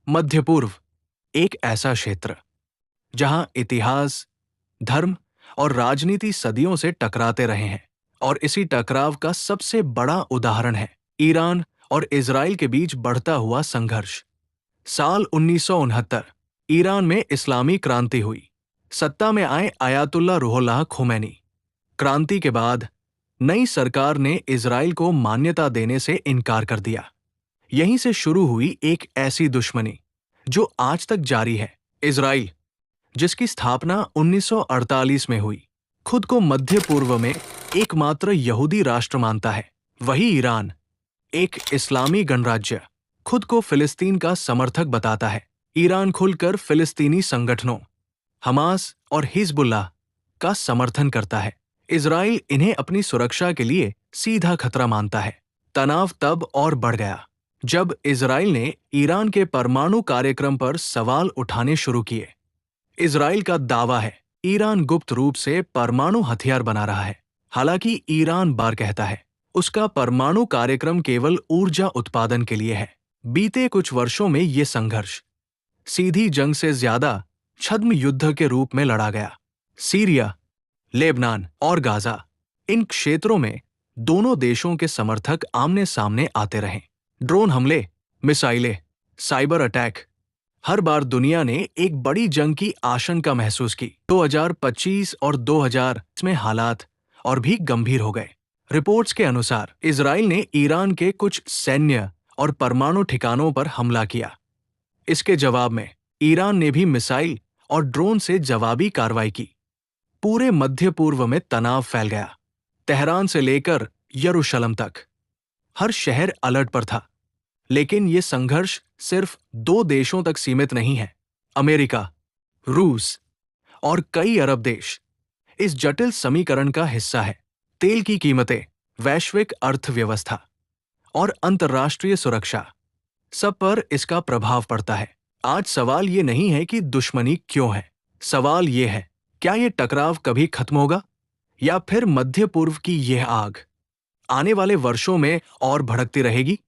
मध्य पूर्व एक ऐसा क्षेत्र जहां इतिहास, धर्म और राजनीति सदियों से टकराते रहे हैं, और इसी टकराव का सबसे बड़ा उदाहरण है ईरान और इजराइल के बीच बढ़ता हुआ संघर्ष। साल 1969 ईरान में इस्लामी क्रांति हुई। सत्ता में आए आयतुल्ला रूहुल्लाह खोमैनी। क्रांति के बाद नई सरकार ने इजराइल को मान्यता देने से इनकार कर दिया। यहीं से शुरू हुई एक ऐसी दुश्मनी जो आज तक जारी है। इजराइल, जिसकी स्थापना 1948 में हुई, खुद को मध्य पूर्व में एकमात्र यहूदी राष्ट्र मानता है। वही ईरान, एक इस्लामी गणराज्य, खुद को फिलिस्तीन का समर्थक बताता है। ईरान खुलकर फिलिस्तीनी संगठनों हमास और हिजबुल्लाह का समर्थन करता है। इजराइल इन्हें अपनी सुरक्षा के लिए सीधा खतरा मानता है। तनाव तब और बढ़ गया जब इजराइल ने ईरान के परमाणु कार्यक्रम पर सवाल उठाने शुरू किए। इजराइल का दावा है ईरान गुप्त रूप से परमाणु हथियार बना रहा है। हालांकि ईरान बार कहता है उसका परमाणु कार्यक्रम केवल ऊर्जा उत्पादन के लिए है। बीते कुछ वर्षों में ये संघर्ष सीधी जंग से ज्यादा छद्म युद्ध के रूप में लड़ा गया। सीरिया, लेबनान और गाजा, इन क्षेत्रों में दोनों देशों के समर्थक आमने सामने आते रहे। ड्रोन हमले, मिसाइलें, साइबर अटैक, हर बार दुनिया ने एक बड़ी जंग की आशंका महसूस की। 2025 और 2000 में हालात और भी गंभीर हो गए। रिपोर्ट्स के अनुसार इजराइल ने ईरान के कुछ सैन्य और परमाणु ठिकानों पर हमला किया। इसके जवाब में ईरान ने भी मिसाइल और ड्रोन से जवाबी कार्रवाई की। पूरे मध्य पूर्व में तनाव फैल गया। तेहरान से लेकर यरूशलेम तक हर शहर अलर्ट पर था। लेकिन ये संघर्ष सिर्फ दो देशों तक सीमित नहीं है। अमेरिका, रूस और कई अरब देश इस जटिल समीकरण का हिस्सा है। तेल की कीमतें, वैश्विक अर्थव्यवस्था और अंतर्राष्ट्रीय सुरक्षा, सब पर इसका प्रभाव पड़ता है। आज सवाल ये नहीं है कि दुश्मनी क्यों है। सवाल ये है, क्या ये टकराव कभी खत्म होगा, या फिर मध्य पूर्व की यह आग आने वाले वर्षों में और भड़कती रहेगी?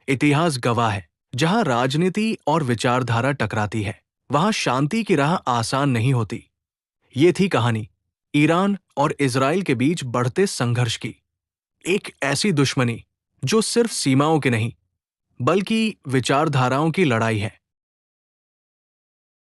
इतिहास गवाह है, जहां राजनीति और विचारधारा टकराती है, वहां शांति की राह आसान नहीं होती। ये थी कहानी ईरान और इजराइल के बीच बढ़ते संघर्ष की। एक ऐसी दुश्मनी जो सिर्फ सीमाओं की नहीं, बल्कि विचारधाराओं की लड़ाई है।